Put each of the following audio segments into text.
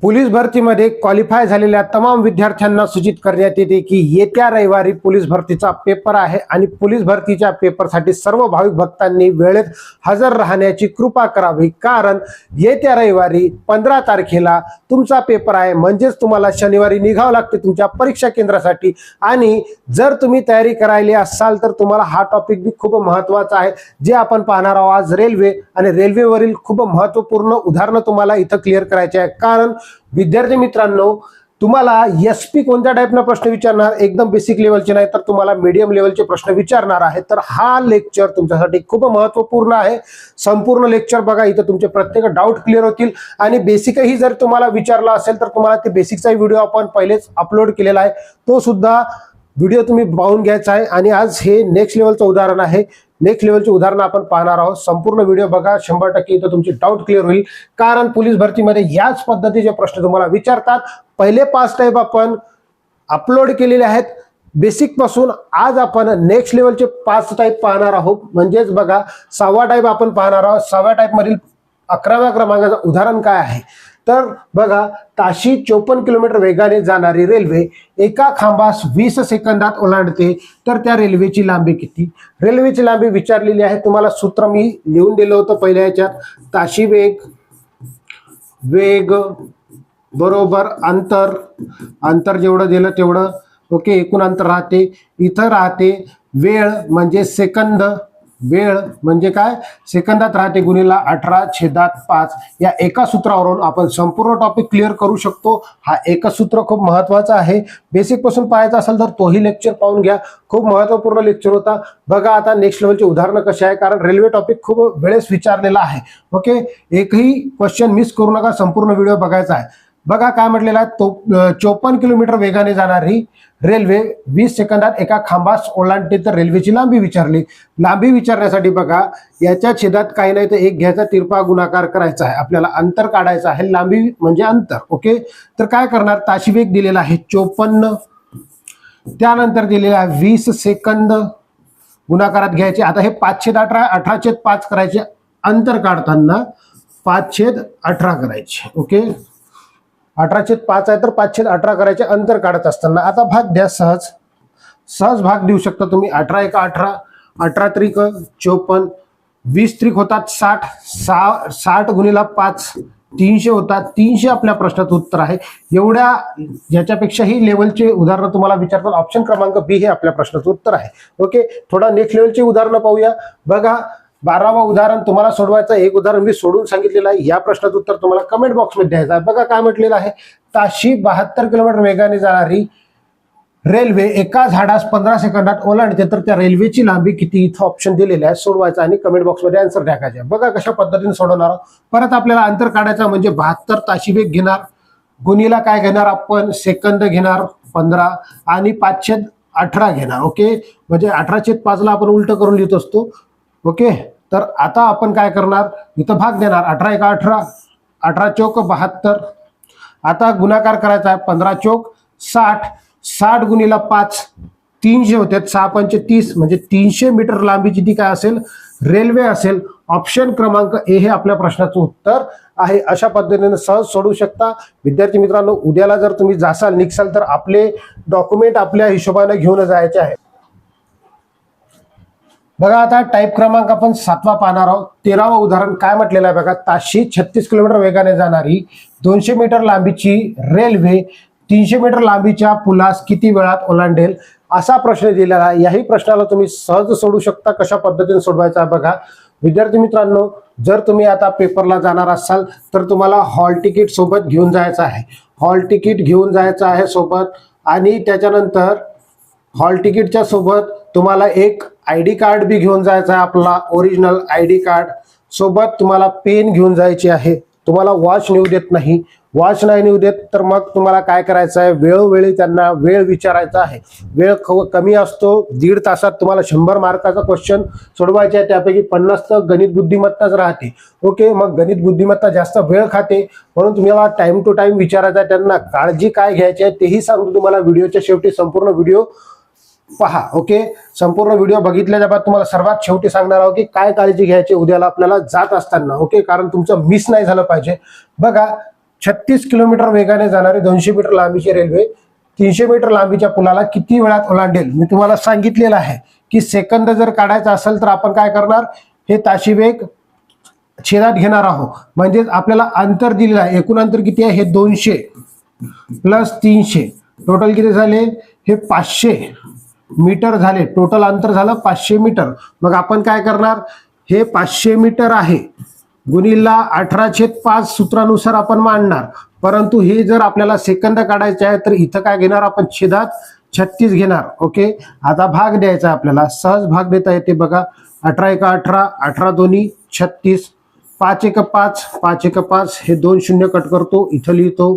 Police भरतीमध्ये qualify झालेल्या तमाम विद्यार्थ्यांना सूचित करण्यात येते की येत्या रविवारी पोलीस भरतीचा पेपर आहे आणि पोलीस भरतीच्या पेपरसाठी सर्व भाविक भक्तांनी वेळेत हजर राहण्याची कृपा करावी, कारण येत्या रविवारी 15 तारखेला तुमचा पेपर आहे. म्हणजेच तुम्हाला शनिवारी निघावं लागते तुमच्या परीक्षा केंद्रासाठी. आणि जर तुम्ही तयारी करायली असाल तर तुम्हाला हा टॉपिक बी खूप महत्त्वाचा आहे, जे आपण पाहणार आहोत आज. रेल्वे आणि रेल्वेवरील खूप महत्त्वपूर्ण उदाहरणं तुम्हाला इथं क्लिअर करायचे आहे. कारण विद्यार्थी मित्रांनो, तुम्हाला एसपी कोणत्या टाईपना प्रश्न विचारणार, एकदम बेसिक लेवलचे नाही तर तुम्हाला मीडियम लेवलचे प्रश्न विचारणार आहे. तर हा लेक्चर तुमच्यासाठी खूप महत्त्वपूर्ण आहे. संपूर्ण लेक्चर बघा, इथं तुमचे प्रत्येक डाऊट क्लिअर होतील. आणि बेसिकही जर तुम्हाला विचारला असेल तर तुम्हाला ते बेसिकचा व्हिडिओ आपण पहिलेच अपलोड केलेला आहे, तो सुद्धा व्हिडिओ तुम्ही पाहून घ्यायचा आहे. आणि आज हे नेक्स्ट लेवलचं उदाहरण आहे. नेक्स्ट लेवलचे उदाहरण आपण पाहणार आहोत. संपूर्ण व्हिडिओ बघा, 100% इथं तुमची डाऊट क्लिअर होईल. कारण पोलीस भरतीमध्ये याच पद्धतीचे प्रश्न तुम्हाला विचारतात. पहिले 5 टाईप आपण अपलोड केलेले आहेत बेसिक पासून. आज आपण नेक्स्ट लेवलचे 5 टाईप पाहणार आहोत. म्हणजेच बघा, 6वा टाईप आपण पाहणार आहोत. 6व्या टाईप मधील 11व्या क्रमांकाचं उदाहरण काय आहे तर बघा, ताशी 54 किलोमीटर वेगाने जाणारी रेल्वे एका खांबास 20 सेकंदात ओलांडते, तर त्या रेल्वेची लांबी किती? रेल्वेची लांबी विचारलेली आहे. तुम्हाला सूत्र मी लिहून दिलं होतं पहिल्या ह्याच्यात. ताशी वेग बरोबर अंतर जेवढं दिलं तेवढं. ओके, एकूण अंतर राहते. इथं राहते वेळ म्हणजे सेकंद. वेळ म्हणजे काय? सेकंदात राहते गुणिला 18/5. या एका सूत्रावरून आपण संपूर्ण टॉपिक क्लिअर करू शकतो. हा एकच सूत्र खूप महत्वाचा आहे. बेसिक पासून पाहायचं असेल तर तोही लेक्चर पाहून घ्या, खूप महत्वपूर्ण लेक्चर होता. बघा आता नेक्स्ट लेवलचे उदाहरणं कसे आहे, कारण रेल्वे टॉपिक खूप वेळेस विचारलेला आहे. ओके, एकही क्वेश्चन मिस करू नका, संपूर्ण व्हिडिओ बघायचा आहे. बघा काय म्हटलेलं आहे, 54 किलोमीटर वेगाने जाणारी रेल्वे 20 सेकंदात एका खांबास ओलांडते, तर रेल्वेची लांबी विचारली. लांबी विचारण्यासाठी बघा, याच्या छेदात काही नाही तर 1 घ्यायचा, तिरपा गुणाकार करायचा आहे. आपल्याला अंतर काढायचं आहे. लांबी म्हणजे अंतर. ओके, तर काय करणार, ताशी वेग दिलेला आहे 54, त्यानंतर दिलेला आहे 20 सेकंद, गुणाकारात घ्यायचे. आता हे 5/18 18/5 करायचे. अंतर काढताना 5/18 करायचे. ओके, 18/5 आहे तर 5/18 करायचे अंतर काढत असताना. आता भाग द्या, सहज भाग देऊ शकता तुम्ही. 18 × 18, 18 त्रिक 54, 20 त्रिक होतात 60, 60 गुणिला 5 300 होतात. 300 आपल्या प्रश्नाचं उत्तर आहे. एवढ्या याच्यापेक्षाही लेवलचे उदाहरणं तुम्हाला विचारतात. ऑप्शन क्रमांक बी हे आपल्या प्रश्नाचं उत्तर आहे. ओके, थोडा नेक्स्ट लेवलचे उदाहरणं पाहूया. बघा, 12वा उदाहरण तुम्हाला सोडवायचं. एक उदाहरण मी सोडून सांगितलेलं आहे. या प्रश्नाचं उत्तर तुम्हाला कमेंट बॉक्समध्ये द्यायचं आहे. बघा काय म्हटलेलं आहे, ताशी 72 किलोमीटर वेगाने जाणारी रेल्वे एका झाडास 15 सेकंदात ओलांडते, तर त्या रेल्वेची लांबी किती? इथं ऑप्शन दिलेले आहे, सोडवायचं आणि कमेंट बॉक्समध्ये आन्सर टाकायचे. बघा कशा पद्धतीने सोडवणार आहोत. परत आपल्याला अंतर काढायचं, म्हणजे 72 ताशी वेग घेणार, गुणीला काय घेणार आपण, सेकंद घेणार 15 आणि 5/18 घेणार. ओके, म्हणजे 18/5 आपण उलट करून लिहित असतो. ओके, तर आता आपण काय करणार, इथं भाग देणार. 18 × 18, 18 चौक 72. आता गुणाकार करायचा आहे. 15 चौक 60, 60 गुणिला 5 300 होते. 6×5 30, म्हणजे 300 मीटर लांबीची ती काय असेल, रेल्वे असेल. ऑप्शन क्रमांक ए हे आपल्या प्रश्नाचं उत्तर आहे. अशा पद्धतीने सहज सोडू शकता. विद्यार्थी मित्रांनो, उद्याला जर तुम्ही निघसाल तर आपले डॉक्युमेंट आपल्या हिशोबाने घेऊन जायचे आहे. बघा आता टाईप क्रमांक आपण 7वा पाहणार आहोत. 13वा उदाहरण काय म्हटलेलं आहे बघा, ताशी 36 किलोमीटर वेगाने जाणारी 200 मीटर लांबीची रेल्वे 300 मीटर लांबीच्या पुलास किती वेळात ओलांडेल, असा प्रश्न दिलेला आहे. याही प्रश्नाला तुम्ही सहज सोडू शकता. कशा पद्धतीने सोडवायचा आहे बघा. विद्यार्थी मित्रांनो, जर तुम्ही आता पेपरला जाणार असाल तर तुम्हाला हॉल तिकीट सोबत घेऊन जायचं आहे. हॉल तिकीट घेऊन जायचं आहे सोबत. आणि त्याच्यानंतर हॉल तिकीटच्या सोबत तुम्हाला एक ID कार्ड बी घेऊन जायचं आहे, आपला ओरिजिनल ID कार्ड सोबत. तुम्हाला पेन घेऊन जायची आहे. तुम्हाला वॉच नेऊ देत नाही. वॉच नाही नेऊ देत तर मग तुम्हाला काय करायचं आहे, वेळोवेळी त्यांना वेळ विचारायचा आहे. वेळ कमी असतो, 1.5 तासात तुम्हाला 100 मार्काचा क्वेश्चन सोडवायचे आहे. त्यापैकी 50 तर गणित बुद्धिमत्ताच राहते. ओके, मग गणित बुद्धिमत्ता जास्त वेळ खाते, म्हणून तुम्हाला टाइम टू टाइम विचारायचा आहे. त्यांना काळजी काय घ्यायची आहे तेही सांगतो तुम्हाला व्हिडिओच्या शेवटी. संपूर्ण व्हिडिओ पहा. ओके, संपूर्ण व्हिडिओ बघितल्याच्या बाद तुम्हाला सर्वात शेवटी सांगणार आहोत की काय काळजी घ्यायची उद्याला आपल्याला जात असताना. ओके, कारण तुमचं मिस नाही झालं पाहिजे. बघा, 36 किलोमीटर वेगाने जाणारी 200 मीटर लांबीची रेल्वे 300 मीटर लांबीच्या पुलाला किती वेळात ओलांडेल? मी तुम्हाला सांगितलेलं आहे की सेकंद जर काढायचा असेल तर आपण काय करणार, हे ताशी वेग छेदात घेणार आहोत. म्हणजेच आपल्याला अंतर दिलेलं आहे. एकूण अंतर किती आहे? हे 200 प्लस 300 टोटल किती झाले? हे 500 मीटर झाले. टोटल अंतर झालं 500 मीटर. मग आपण काय करणार, हे 500 मीटर आहे गुणिला 18/5 सूत्रानुसार आपण मांडणार. परंतु हे जर आपल्याला सेकंद काढायचे आहे तर इथं काय घेणार आपण? छेदात 36 घेणार. ओके, आता भाग द्यायचा आहे आपल्याला. सहज भाग देता येते बघा. 18 × 18, 18 दोन्ही 36, 5 × 5, 5 × 5, हे 2 शून्य कट करतो, इथं लिहितो.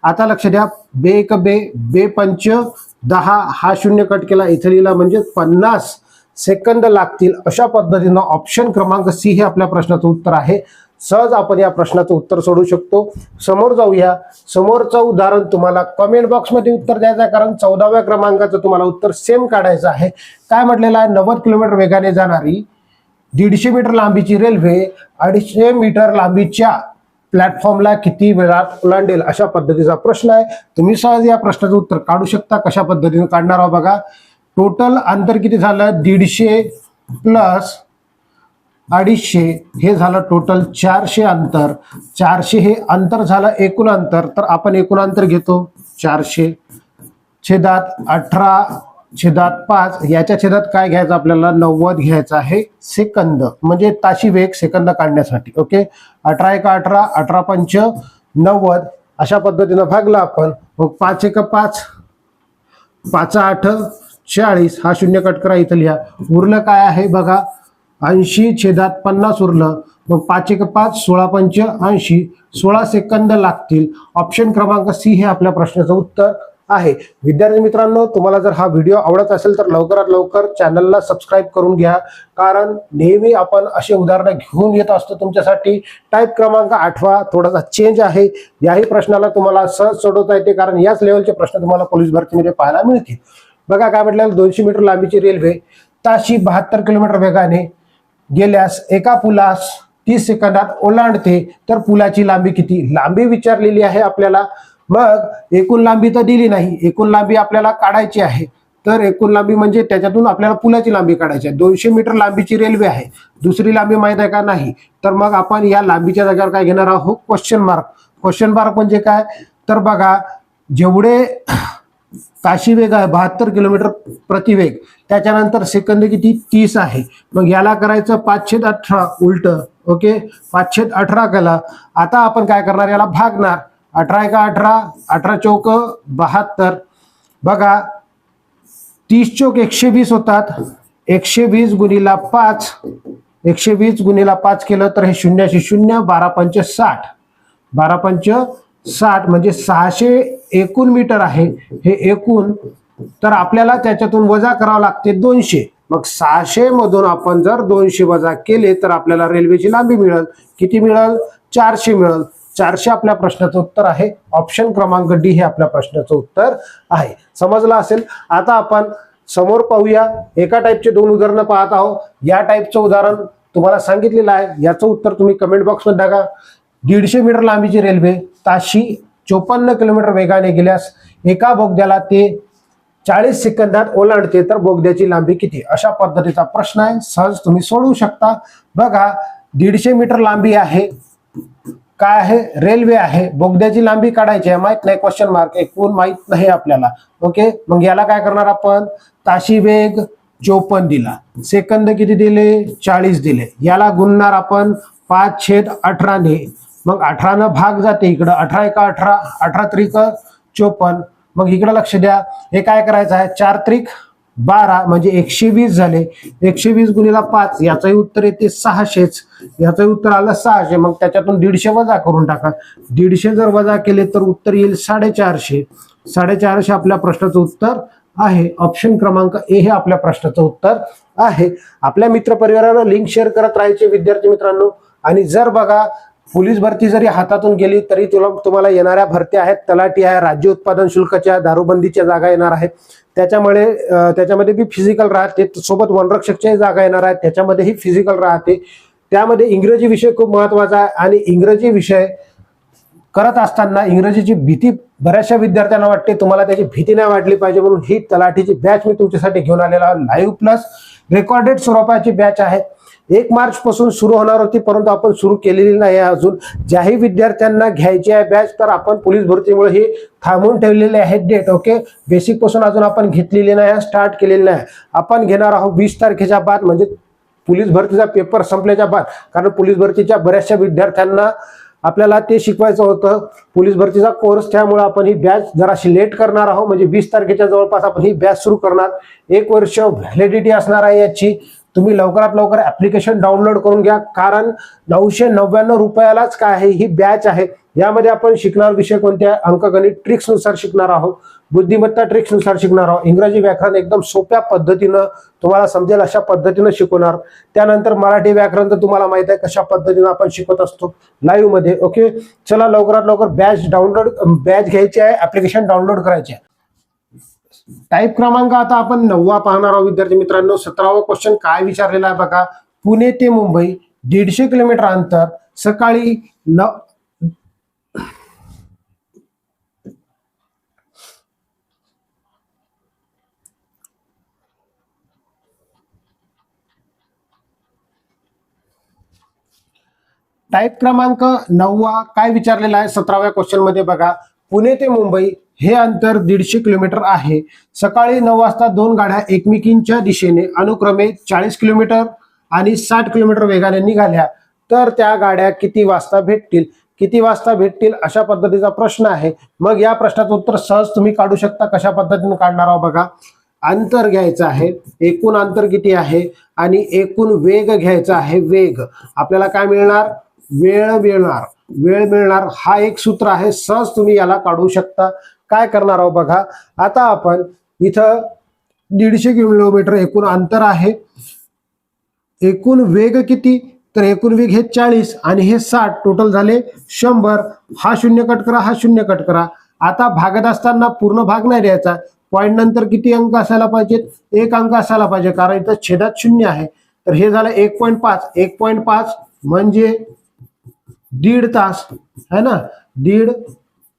आता लक्ष द्या, बे 1 बे, बे 5 10, हा शून्य कट केला, इथं लिहिला, म्हणजे 50 सेकंद लागतील. अशा पद्धतीनं ऑप्शन क्रमांक सी हे आपल्या प्रश्नाचं उत्तर आहे. सहज आपण या प्रश्नाचं उत्तर सोडू शकतो. समोर जाऊया. समोरचं उदाहरण तुम्हाला कमेंट बॉक्समध्ये उत्तर द्यायचं आहे, कारण 14व्या क्रमांकाचं तुम्हाला उत्तर सेम काढायचं आहे. काय म्हटलेलं आहे? 90 किलोमीटर वेगाने जाणारी 150 मीटर लांबीची रेल्वे 250 मीटर लांबीच्या प्लॅटफॉर्मला किती वेळात ओलांडेल? अशा पद्धतीचा प्रश्न आहे. तुम्ही सहज या प्रश्नाचं उत्तर काढू शकता. कशा पद्धतीने काढणार आहोत बघा. टोटल अंतर किती झालं? 150 प्लस 250, हे झालं टोटल 400 अंतर. 400 हे अंतर झालं एकूण अंतर. तर आपण एकूण अंतर घेतो 400 छेदात 18/5. याच्या छेदात काय घ्यायचं आपल्याला? 90 घ्यायचं आहे सेकंद, म्हणजे ताशी वेग सेकंद काढण्यासाठी. ओके, 18 × 18, 18×5 90, अशा पद्धतीनं भागला आपण. मग 5 × 5, 5×8 40, हा शून्य कट करा, इथं लिहा. उरलं काय आहे बघा? 80/50 उरलं. मग 5 × 5, 16×5 80, 16 सेकंद लागतील. ऑप्शन क्रमांक सी हे आपल्या प्रश्नाचं उत्तर आहे. विद्यार्थी मित्रांनो, तुम्हाला जर हा व्हिडिओ आवडत असेल तर लवकरात लवकर चॅनलला सबस्क्राईब करून घ्या, कारण नेहमी आपण असे उदाहरणं घेऊन येत असतो तुमच्यासाठी. टाईप क्रमांक 8 थोडासा चेंज आहे. याही प्रश्नाला तुम्हाला सहज सोडवता येते, कारण याच लेवलचे प्रश्न तुम्हाला पोलीस भरतीमध्ये पाहायला मिळतील. बघा काय म्हटलं, 200 मीटर लांबीची रेल्वे ताशी 72 किलोमीटर वेगाने गेल्यास एका पुलास 30 सेकंदात ओलांडते, तर पुलाची लांबी किती? लांबी विचारलेली आहे आपल्याला. मग एकूण लांबी तर दिली नाही, एकूण लांबी आपल्याला काढायची आहे. तर एकूण लांबी म्हणजे त्याच्यातून आपल्याला पुलाची लांबी काढायची आहे. 200 मीटर लांबीची रेल्वे आहे. दुसरी लांबी माहित आहे का? नाही. तर मग आपण या लांबीच्या जागेवर काय घेणार आहोत? Question mark. क्वेश्चन मार्क म्हणजे काय? तर बघा, जेवढे ताशी वेग आहे 72 किलोमीटर प्रति वेग, त्याच्यानंतर सेकंद किती? 30 आहे. मग याला करायचं 5/18 उलट. ओके, 5/18 केला. आता आपण काय करणार? याला भागणार. 18 × 18, 18×4 72. बघा, 30 चौक 120 होतात. 120 गुणिला 5, 120 गुणिला 5 केलं तर हे 0×0, 12×5 60, 12×5 60, म्हणजे 600 एकूण मीटर आहे. हे एकूण, तर आपल्याला त्याच्यातून वजा करावं लागते 200. मग 600 मधून आपण जर 200 वजा केले तर आपल्याला रेल्वेची लांबी मिळेल. किती मिळेल? 400 मिळेल. 400 आपल्या प्रश्नाचं उत्तर आहे. ऑप्शन क्रमांक डी हे आपल्या प्रश्नाचं उत्तर आहे. समजलं असेल. आता आपण समोर पाहूया. एका टाईपचे 2 उदाहरणं पाहत आहोत. या टाईपचं उदाहरण तुम्हाला सांगितलेलं आहे. याचं उत्तर तुम्ही कमेंट बॉक्समध्ये टाका. 150 मीटर लांबीची रेल्वे ताशी 54 किलोमीटर वेगाने गेल्यास एका बोगद्याला ते 40 सेकंदात ओलांडते, तर बोगद्याची लांबी किती? अशा पद्धतीचा प्रश्न आहे. सहज तुम्ही सोडवू शकता. बघा, 150 मीटर लांबी आहे. काय आहे? रेल्वे आहे. बोगद्याची लांबी काढायची आहे, माहित नाही, क्वेश्चन मार्क. एकूण माहित नाही आपल्याला. ओके, मग याला काय करणार आपण? ताशी वेग 54 दिला, सेकंद किती दिले? 40 दिले. याला गुणणार आपण 5/18 ने. मग 18 न भाग जाते इकडं. 18 × 18, 18×3 54. मग इकडं लक्ष द्या. हे काय करायचं आहे? 4×3 12, म्हणजे 120 झाले. 120 गुणिला 5, याचंही उत्तर येते 600च. याचंही उत्तर आलं 600. मग त्याच्यातून 150 वजा करून टाका. 150 जर वजा केले तर उत्तर येईल 450. 450 आपल्या प्रश्नाचं उत्तर आहे. ऑप्शन क्रमांक ए हे आपल्या प्रश्नाचं उत्तर आहे. आपल्या मित्रपरिवाराला लिंक शेअर करत राहायचे विद्यार्थी मित्रांनो. आणि जर बघा, पोलीस भरती जरी हातातून गेली तरी तुम्हाला येणाऱ्या भरत्या आहेत. तलाठी आहे, राज्य उत्पादन शुल्काच्या, दारूबंदीच्या जागा येणार आहेत. त्याच्यामध्ये बी फिजिकल राहते. सोबत वनरक्षकच्या जागा येणार आहेत, त्याच्यामध्येही फिजिकल राहते. त्यामध्ये इंग्रजी विषय खूप महत्वाचा आहे. आणि इंग्रजी विषय करत असताना इंग्रजीची भीती बऱ्याचशा विद्यार्थ्यांना वाटते, तुम्हाला त्याची भीती नाही वाटली पाहिजे म्हणून ही तलाठीची बॅच मी तुमच्यासाठी घेऊन आलेला लाईव्ह प्लस रेकॉर्डेड स्वरूपाची बॅच आहे. 1 मार्च पासून सुरू होणार होती, परंतु आपण सुरू केलेली नाही अजून. ज्याही विद्यार्थ्यांना घ्यायची आहे बॅच, तर आपण पोलीस भरतीमुळे ही थांबवून ठेवलेले आहेत डेट. ओके, बेसिक पासून अजून आपण घेतलेली नाही, स्टार्ट केलेली नाही. आपण घेणार आहोत 20 तारखेच्या बाद, म्हणजे पोलीस भरतीचा पेपर संपल्याच्या बाद. कारण पोलीस भरतीच्या बऱ्याचशा विद्यार्थ्यांना आपल्याला ते शिकवायचं होतं, पोलीस भरतीचा कोर्स. त्यामुळे आपण ही बॅच जराशी लेट करणार आहोत, म्हणजे 20 तारखेच्या जवळपास आपण ही बॅच सुरू करणार. 1 वर्ष व्हॅलिडिटी असणार आहे याची. तुम्ही लवकरात लवकर ऍप्लिकेशन डाउनलोड करून घ्या, कारण 999 रुपयालाच काय आहे ही बॅच आहे. यामध्ये आपण शिकणार विषय कोणत्या, अंकगणित ट्रिक्सनुसार शिकणार आहोत, बुद्धिमत्ता ट्रिक्सनुसार शिकणार आहोत. इंग्रजी व्याकरण एकदम सोप्या पद्धतीनं तुम्हाला समजेल अशा पद्धतीनं शिकवणार. त्यानंतर मराठी व्याकरण तर तुम्हाला माहित आहे कशा पद्धतीनं आपण शिकवत असतो लाईव्ह मध्ये. ओके, चला लवकरात लवकर बॅच घ्यायची आहे, ऍप्लिकेशन डाउनलोड करायचे आहे. टाईप क्रमांक आता आपण 9वा पाहणार आहोत विद्यार्थी मित्रांनो. 17वा क्वेश्चन काय विचारलेला आहे बघा. पुणे ते मुंबई 150 किलोमीटर अंतर, सकाळी टाईप क्रमांक 9वा काय विचारलेला आहे 17व्या क्वेश्चन मध्ये बघा. पुणे ते मुंबई हे अंतर 150 किलोमीटर आहे. सकाळी 9 वाजता 2 गाड्या एकमेकींच्या दिशेने अनुक्रमे 40 किलोमीटर आणि 60 किलोमीटर वेगाने निघाल्या, तर त्या गाड्या किती वाजता भेटतील? किती वाजता भेटतील अशा पद्धतीचा प्रश्न आहे. मग या प्रश्नाचं उत्तर सहज तुम्ही काढू शकता. कशा पद्धतीने काढणार आहोत बघा. अंतर घ्यायचं आहे, एकूण अंतर किती आहे, आणि एकूण वेग घ्यायचा आहे. वेग आपल्याला काय मिळणार? वेळ मिळणार. हा एक सूत्र आहे, सहज तुम्ही याला काढू शकता. काय करणार आहोत बघा. आता आपण इथं 150 किलोमीटर एकूण अंतर आहे. एकूण वेग किती? तर एकूण वेग हे 40 आणि हे 60, टोटल झाले 100. हा 0 कट करा, हा 0 कट करा. आता भागत असताना पूर्ण भाग नाही द्यायचा. पॉईंट नंतर किती अंक असायला पाहिजेत? 1 अंक असायला पाहिजे, कारण इथं छेदात 0 आहे. तर हे झालं 1.5. 1.5 म्हणजे 1.5 तास है ना. 1.5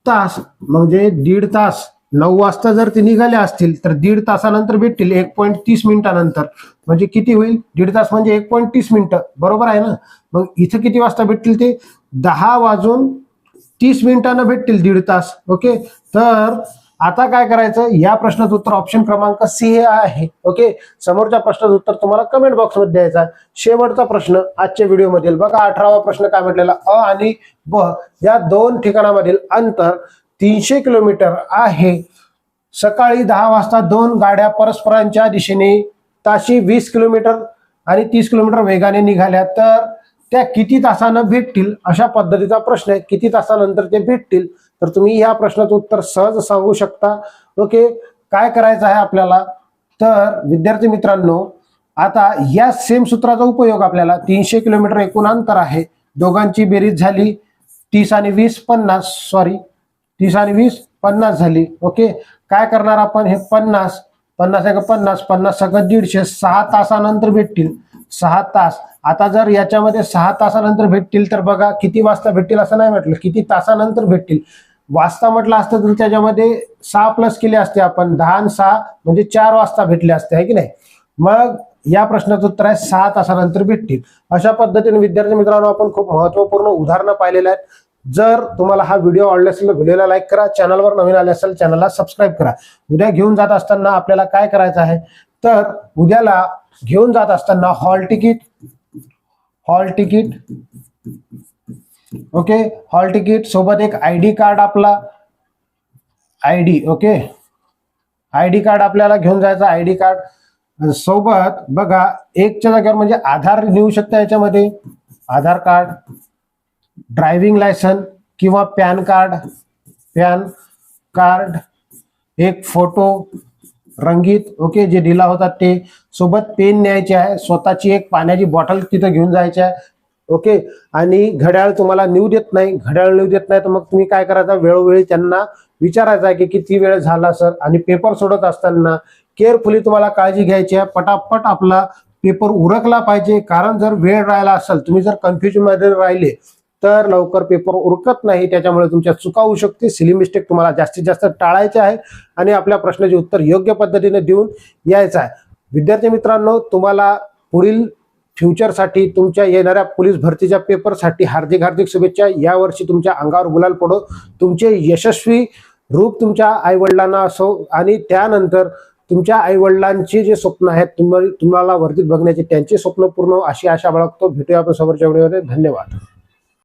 तास म्हणजे 1.5 तास. 9 वाजता जर ते निघाले असतील तर 1.5 तासानंतर भेटतील 1.30 मिनिटानंतर. म्हणजे किती होईल? 1.5 तास म्हणजे 1.30 मिनिटं, बरोबर आहे ना. मग इथं किती वाजता भेटतील? ते 10:30 मिनिटांना भेटतील 1.5 तास. ओके, तर आता काय करायचं? या प्रश्नाचं उत्तर ऑप्शन क्रमांक सी हे आहे. ओके, समोरच्या प्रश्नाचं उत्तर तुम्हाला कमेंट बॉक्समध्ये द्यायचं आहे. शेवटचा प्रश्न आजच्या व्हिडिओमधील बघा. 18वा प्रश्न काय म्हटलेला? अ आणि ब या 2 ठिकाणामधील अंतर 300 किलोमीटर आहे. सकाळी 10 वाजता 2 गाड्या परस्परांच्या दिशेने ताशी 20 किलोमीटर आणि 30 किलोमीटर वेगाने निघाल्या, तर त्या किती तासानं भेटतील? अशा पद्धतीचा प्रश्न आहे. किती तासानंतर ते भेटतील? तर तुम्ही या प्रश्नाचं उत्तर सहज सांगू शकता. ओके, काय करायचं आहे आपल्याला? तर विद्यार्थी मित्रांनो, आता या सेम सूत्राचा उपयोग आपल्याला 300 किलोमीटर एकूण अंतर आहे. दोघांची बेरीज झाली 30 आणि 20 50. सॉरी, 30 आणि 20 50 झाली. ओके, काय करणार आपण? हे 50 50 सगळं 150 6 तासानंतर भेटतील. 6 तास. आता जर याच्यामध्ये 6 तासानंतर भेटतील, तर बघा किती वाजता भेटतील असं नाही म्हटलं, किती तासानंतर भेटतील. वाजता म्हटलं असतं तर त्याच्यामध्ये 6 प्लस केले असते आपण. 10 आणि 6 म्हणजे 4 वाजता भेटले असते, आहे की नाही. मग या प्रश्नाचं उत्तर आहे 6 तासानंतर भेटतील. अशा पद्धतीने विद्यार्थी मित्रांनो आपण खूप महत्वपूर्ण उदाहरणं पाहिलेली आहेत. जर तुम्हाला हा व्हिडिओ आवडला असेल तर व्हिडिओला लाईक करा. चॅनलवर नवीन आले असेल चॅनलला सबस्क्राईब करा. उद्या घेऊन जात असताना आपल्याला काय करायचं आहे? तर उद्याला घेऊन जात असताना hall ticket okay, hall ticket सोबत एक आयडी कार्ड, आपला आयडी. ओके, आयडी कार्ड आपल्याला घेऊन जायचं. आयडी कार्ड सोबत बघा 1च्या जागेवर म्हणजे आधार नेऊ शकता याच्यामध्ये. आधार कार्ड, ड्रायव्हिंग लायसन किंवा पॅन कार्ड, एक फोटो रंगीत, ओके, जे दिला होता ते. सोबत पेन न्यायचे आहे. स्वतःची एक पाण्याची बॉटल तिथं घेऊन जायची आहे. ओके, आणि घड्याळ तुम्हाला नेऊ देत नाही. तर मग तुम्ही काय करायचं? वेळोवेळी त्यांना विचारायचं आहे की किती वेळ झाला सर. आणि पेपर सोडत असताना केअरफुली तुम्हाला काळजी घ्यायची आहे. पटापट आपला पेपर उरकला पाहिजे. कारण जर वेळ राहिला असेल, तुम्ही जर कन्फ्युजन मध्ये राहिले, तर लवकर पेपर उरकत नाही, त्याच्यामुळे तुमच्या चुका होऊ शकते. सिली मिस्टेक तुम्हाला जास्तीत जास्त टाळायचे आहे आणि आपल्या प्रश्नाचे उत्तर योग्य पद्धतीने देऊन यायचं आहे. विद्यार्थी मित्रांनो, तुम्हाला पुढील फ्युचरसाठी तुमच्या येणाऱ्या पोलीस भरतीच्या पेपरसाठी हार्दिक हार्दिक शुभेच्छा. यावर्षी तुमच्या अंगावर गुलाल पडो, तुमचे यशस्वी रूप तुमच्या आईवडिलांना असो आणि त्यानंतर तुमच्या आईवडिलांची जे स्वप्न आहेत तुम्हाला वर्दीत बघण्याचे त्यांचे स्वप्न पूर्ण अशी आशा बाळगतो. भेटूया आपण समोरच्या व्हिडिओमध्ये. धन्यवाद.